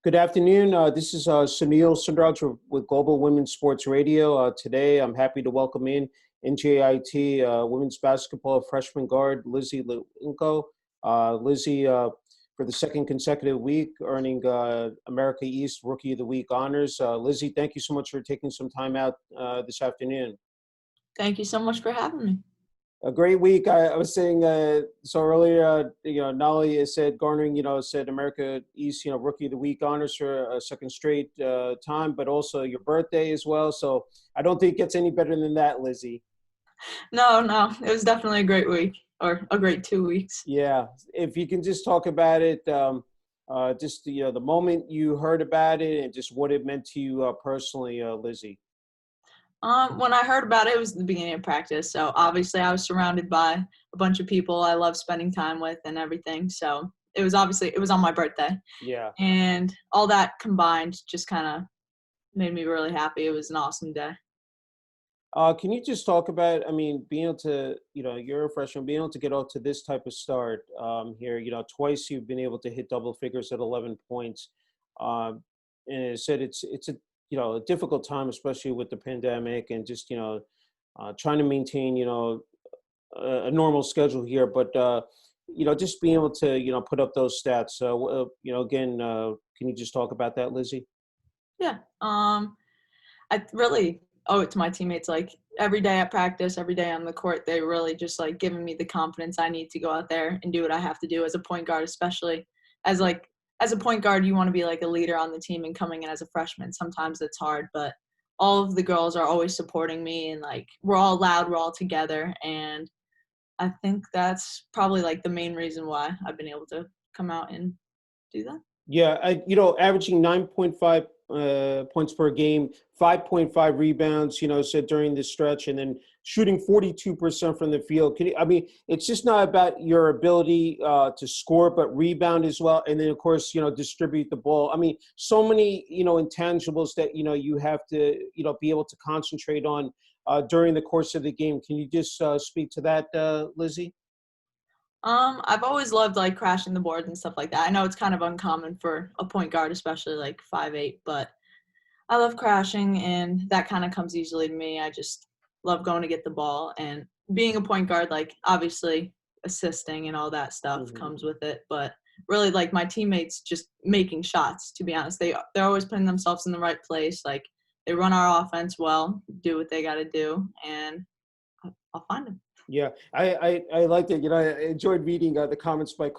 Good afternoon. This is Sunil Sunder Raj with Global Women's Sports Radio. Today, I'm happy to welcome in NJIT women's basketball freshman guard Lyzi Litwinko. Lyzi, for the second consecutive week, earning America East Rookie of the Week honors. Lyzi, thank you so much for taking some time out this afternoon. Thank you so much for having me. A great week. I was saying so earlier. Nolly said garnering, said America East, Rookie of the Week honors for a second straight time, but also your birthday as well. So I don't think it gets any better than that, Lyzi. No, it was definitely a great week, or a great 2 weeks. Yeah, if you can just talk about it, just the moment you heard about it and just what it meant to you personally, Lyzi. When I heard about it, it was the beginning of practice. So obviously I was surrounded by a bunch of people I love spending time with and everything. So it was on my birthday. Yeah. And all that combined just kind of made me really happy. It was an awesome day. Can you just talk about, being able to, you're a freshman, being able to get out to this type of start here, twice you've been able to hit double figures at 11 points. And it said it's a difficult time, especially with the pandemic and just, trying to maintain, a normal schedule here. But, just being able to, put up those stats. So, again, can you just talk about that, Lyzi? Yeah. I really owe it to my teammates. Like every day at practice, every day on the court, they really just like giving me the confidence I need to go out there and do what I have to do as a point guard, especially as a point guard, you want to be like a leader on the team, and coming in as a freshman, sometimes it's hard, but all of the girls are always supporting me, and like we're all loud, we're all together, and I think that's probably like the main reason why I've been able to come out and do that. Yeah, averaging 9.5 points per game, 5.5 rebounds, said during this stretch, and then shooting 42% from the field. It's just not about your ability to score, but rebound as well. And then, of course, distribute the ball. So many, intangibles that, you have to, be able to concentrate on during the course of the game. Can you just speak to that, Lyzi? I've always loved like crashing the boards and stuff like that. I know it's kind of uncommon for a point guard, especially like 5'8", but I love crashing, and that kind of comes easily to me. I just love going to get the ball, and being a point guard, like obviously assisting and all that stuff comes with it, but really like my teammates just making shots, to be honest. They're always putting themselves in the right place. Like they run our offense well, do what they got to do, and I'll find them. Yeah, I liked it. I enjoyed reading the comments by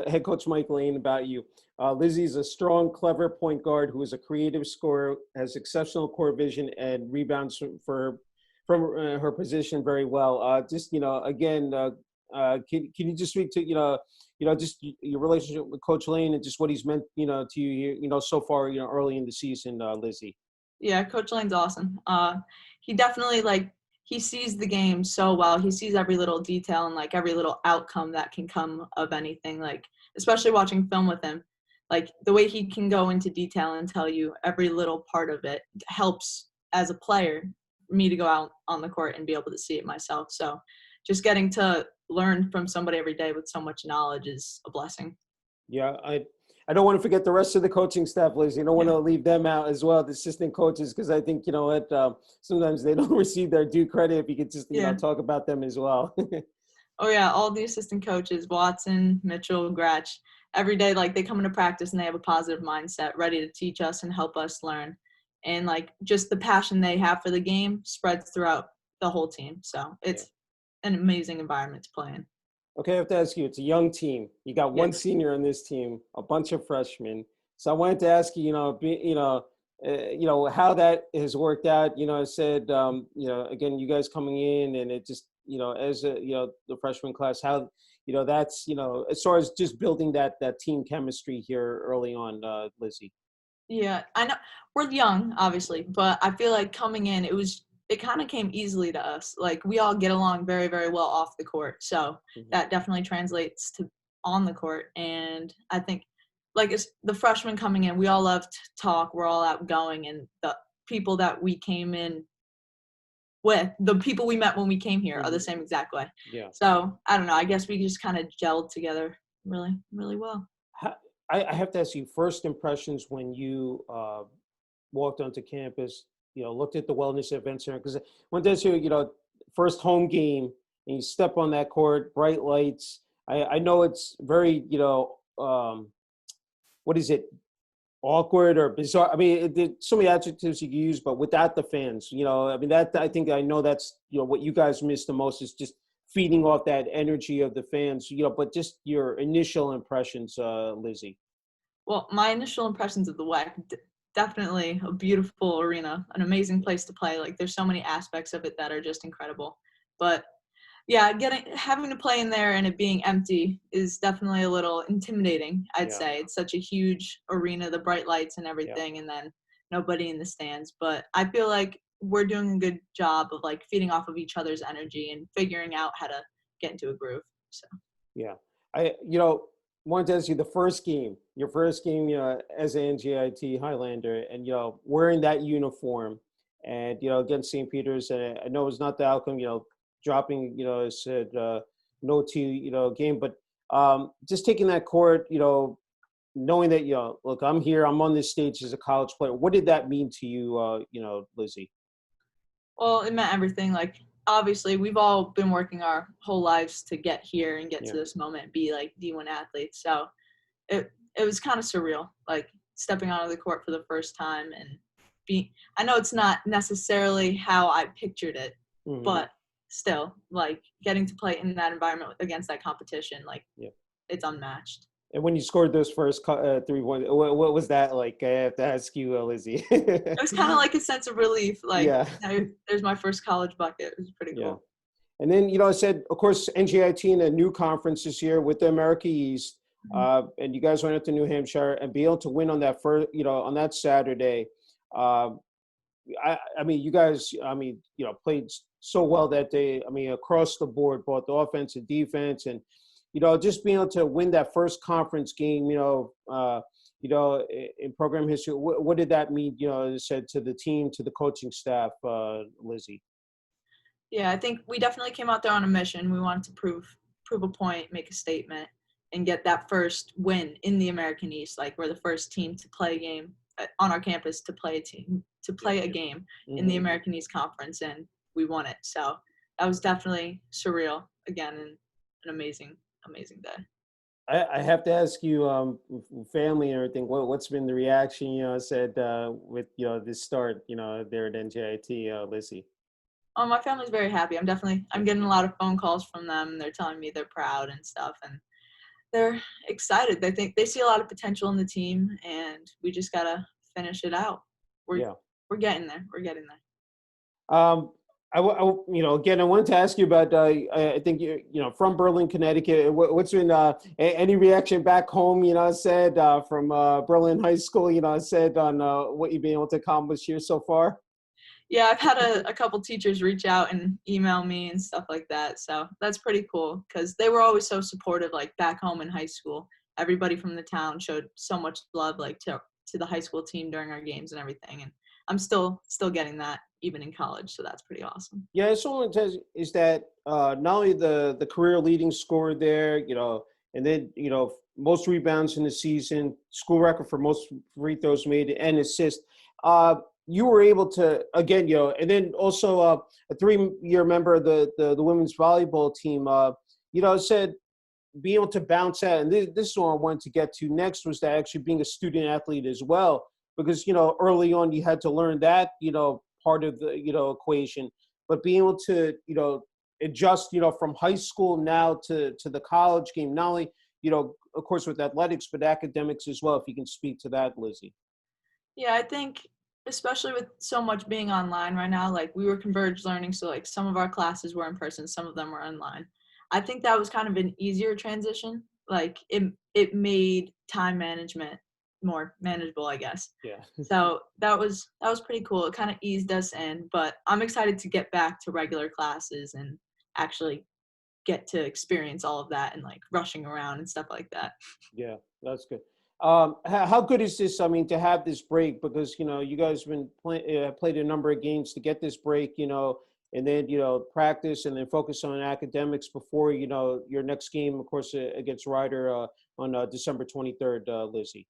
head coach Mike Lane about you. Lyzi's a strong, clever point guard who is a creative scorer, has exceptional court vision, and rebounds from her position very well. Again, can you just speak to just your relationship with Coach Lane and just what he's meant to you so far early in the season, Lyzi? Yeah, Coach Lane's awesome. He definitely he sees the game so well. He sees every little detail and like every little outcome that can come of anything, like especially watching film with him. Like the way he can go into detail and tell you every little part of it helps as a player me to go out on the court and be able to see it myself. So just getting to learn from somebody every day with so much knowledge is a blessing. Yeah, I don't want to forget the rest of the coaching staff, Liz. You don't want to leave them out as well, the assistant coaches, because I think, sometimes they don't receive their due credit. If you could just, talk about them as well. Oh, yeah, all the assistant coaches, Watson, Mitchell, Gratch, every day, like, they come into practice and they have a positive mindset, ready to teach us and help us learn. And, like, just the passion they have for the game spreads throughout the whole team. So it's an amazing environment to play in. Okay, I have to ask you, it's a young team. You got one senior on this team, a bunch of freshmen. So I wanted to ask you, how that has worked out. I said, again, you guys coming in, and it just, as the freshman class, how, that's, as far as just building that team chemistry here early on, Lyzi. Yeah, I know we're young, obviously, but I feel like coming in, it kind of came easily to us. Like we all get along very, very well off the court. So that definitely translates to on the court. And I think like it's the freshmen coming in, we all love to talk. We're all outgoing, and the people that we came in with, the people we met when we came here are the same exact way. Yeah. So I don't know, I guess we just kind of gelled together really, really well. I have to ask you, first impressions when you walked onto campus, looked at the wellness event center, because when there's your, first home game and you step on that court, bright lights. I know it's very, what is it, awkward or bizarre. I mean, there's so many adjectives you can use, but without the fans, I mean, that I know that's, what you guys miss the most is just feeding off that energy of the fans, but just your initial impressions, Lyzi. Well, my initial impressions of the WEC, definitely a beautiful arena, an amazing place to play. Like, there's so many aspects of it that are just incredible. But yeah, having to play in there and it being empty is definitely a little intimidating, I'd Yeah. say. It's such a huge arena, the bright lights and Yeah. everything, and then nobody in the stands. But I feel like we're doing a good job of like feeding off of each other's energy and figuring out how to get into a groove. So Yeah. Wanted to ask you your first game, as an NJIT Highlander, and, wearing that uniform and, against St. Peter's, and I know it's not the outcome, dropping, said, no to, game, but just taking that court, knowing that, look, I'm here, I'm on this stage as a college player. What did that mean to you, Lyzi? well, it meant everything. Like, obviously, we've all been working our whole lives to get here and get Yeah. to this moment, be like D1 athletes. So it was kind of surreal, like stepping onto the court for the first time and I know it's not necessarily how I pictured it, Mm-hmm. but still, like getting to play in that environment against that competition, like Yeah. it's unmatched. And when you scored those first 3-1, what was that like? I have to ask you, Lyzi. It was kind of like a sense of relief, like, Yeah. There's my first college bucket. It was pretty Yeah. cool. And then, I said, of course, NJIT in a new conference this year with the America East, and you guys went up to New Hampshire and be able to win on that first, on that Saturday. I mean, you guys, played so well that day. I mean, across the board, both the offense and defense, and, just being able to win that first conference game, in program history. What did that mean, as I said, to the team, to the coaching staff, Lyzi? Yeah, I think we definitely came out there on a mission. We wanted to prove a point, make a statement, and get that first win in the American East. Like, we're the first team to play a game on our campus, to play a game in the American East Conference, and we won it. So that was definitely surreal again, and an amazing day. I have to ask you, family and everything, what's been the reaction, said, with, this start, there at NJIT, Lyzi? My family's very happy. I'm getting a lot of phone calls from them. They're telling me they're proud and stuff, and they're excited. They see a lot of potential in the team, and we just gotta finish it out. We're getting there. We're getting there. Again, I wanted to ask you about, I think you're, from Berlin, Connecticut. What's been, any reaction back home, said, from Berlin High School, said on what you've been able to accomplish here so far? Yeah, I've had a couple teachers reach out and email me and stuff like that. So that's pretty cool because they were always so supportive, like back home in high school. Everybody from the town showed so much love, like to the high school team during our games and everything. And I'm still getting that even in college. So that's pretty awesome. Yeah, someone says is that not only the career leading scorer there, and then, most rebounds in the season, school record for most free throws made and assists. You were able to, again, and then also a 3-year member of the women's volleyball team, said being able to bounce out. And this is what I wanted to get to next, was that actually being a student athlete as well, because, early on you had to learn that, part of the, equation, but being able to, adjust, from high school now to the college game, not only, of course with athletics, but academics as well, if you can speak to that, Lyzi. Yeah, I think especially with so much being online right now, like we were converged learning, so like some of our classes were in person, some of them were online. I think that was kind of an easier transition. Like it made time management more manageable, I guess. Yeah. So that was pretty cool. It kind of eased us in, but I'm excited to get back to regular classes and actually get to experience all of that and like rushing around and stuff like that. Yeah, that's good. How good is this? I mean, to have this break, because, you guys have been played a number of games to get this break, and then, practice and then focus on academics before, your next game, of course, against Ryder on December 23rd, Lizzie?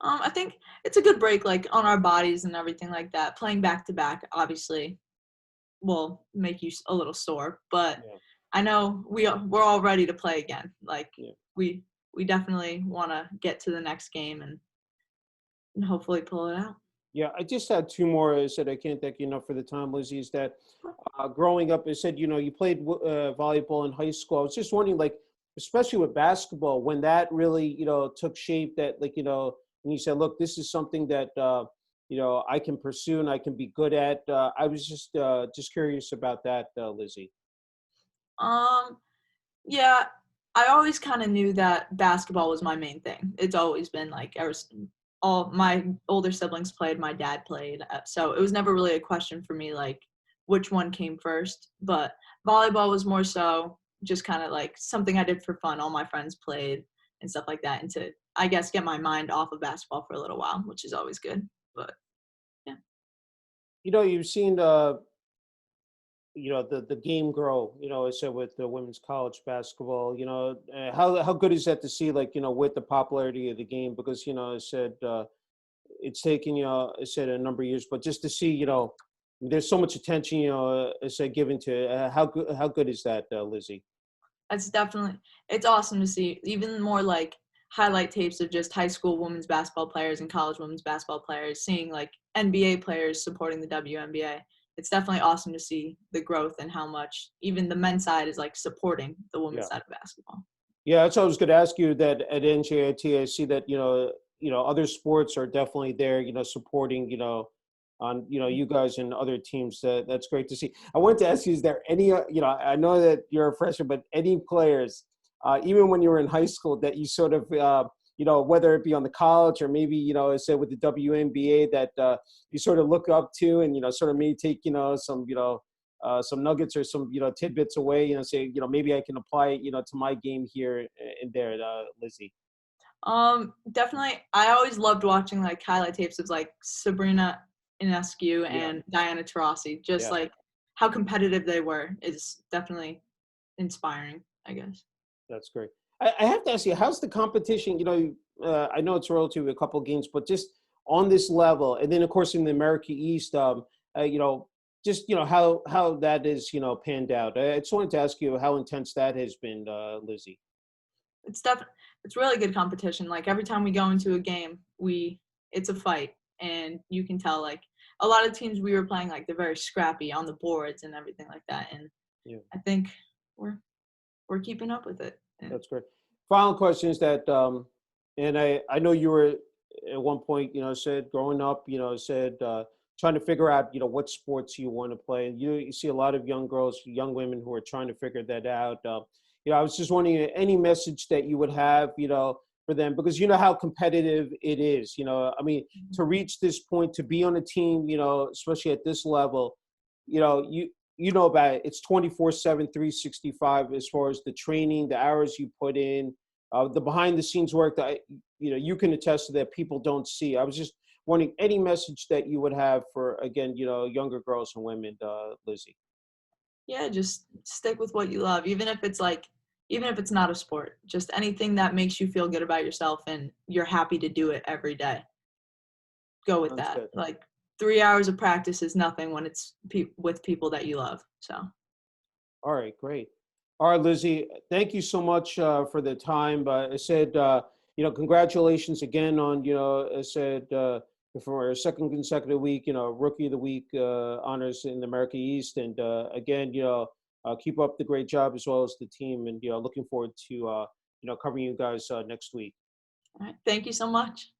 I think it's a good break, like on our bodies and everything like that. Playing back to back obviously will make you a little sore, but Yeah, I know we're all ready to play again. Like yeah. we we definitely want to get to the next game and hopefully pull it out. Yeah, I just had two more. I said I can't thank you enough for the time, Lizzie. Is that growing up? I said you played volleyball in high school. I was just wondering, like, especially with basketball, when that really took shape. That like when you said, look, this is something that I can pursue and I can be good at. I was just curious about that, Lizzie. Um, yeah, I always kind of knew that basketball was my main thing. It's always been like all my older siblings played, my dad played, so it was never really a question for me like which one came first. But volleyball was more so just kind of like something I did for fun. All my friends played and stuff like that, and to I guess get my mind off of basketball for a little while, which is always good. But yeah. You've seen the game grow, I said with the women's college basketball, how good is that to see, like, with the popularity of the game, because I said it's taken, I said a number of years, but just to see, there's so much attention, I said given to how good is that, Lizzie? That's definitely it's awesome to see even more like highlight tapes of just high school women's basketball players and college women's basketball players, seeing like NBA players supporting the WNBA. It's definitely awesome to see the growth and how much even the men's side is like supporting the women's Yeah. side of basketball. Yeah, that's what I was going to ask you. That at NJIT, I see that other sports are definitely there. Supporting on you guys and other teams. That's great to see. I wanted to ask you: is there any I know that you're a freshman, but any players, even when you were in high school, that you sort of whether it be on the college or maybe say with the WNBA, that you sort of look up to, and sort of maybe take some nuggets or some tidbits away, say maybe I can apply it to my game here and there, Lizzie. Definitely I always loved watching like highlight tapes of like Sabrina Ionescu Yeah, and Diana Taurasi. Just yeah, like how competitive they were is definitely inspiring, I guess. that's great. I have to ask you, how's the competition? I know it's relative to a couple of games, but just on this level, and then of course in the America East, just how that is panned out. I just wanted to ask you how intense that has been, Lizzie. It's it's really good competition. Like every time we go into a game, it's a fight, and you can tell like a lot of teams we were playing like they're very scrappy on the boards and everything like that. And Yeah. I think we're we're keeping up with it. And That's great. Final question is that, and I know you were at one point, said growing up, said trying to figure out, what sports you want to play. And you see a lot of young girls, young women who are trying to figure that out. I was just wondering any message that you would have, for them, because you know how competitive it is. I mean, to reach this point, to be on a team, especially at this level, you know about it. It's 24/7, 365 as far as the training, the hours you put in, the behind the scenes work that you can attest to that people don't see. I was just wondering any message that you would have for, again, younger girls and women, Lizzie. yeah, just stick with what you love, even if it's not a sport, just anything that makes you feel good about yourself and you're happy to do it every day. Go with Sounds that. good. Like 3 hours of practice is nothing when it's with people that you love. So All right, great. All right, Lizzie, thank you so much for the time. I said, congratulations again on, I said, for our second consecutive week, Rookie of the Week honors in the America East. And again, keep up the great job as well as the team. And, looking forward to, covering you guys next week. all right, thank you so much.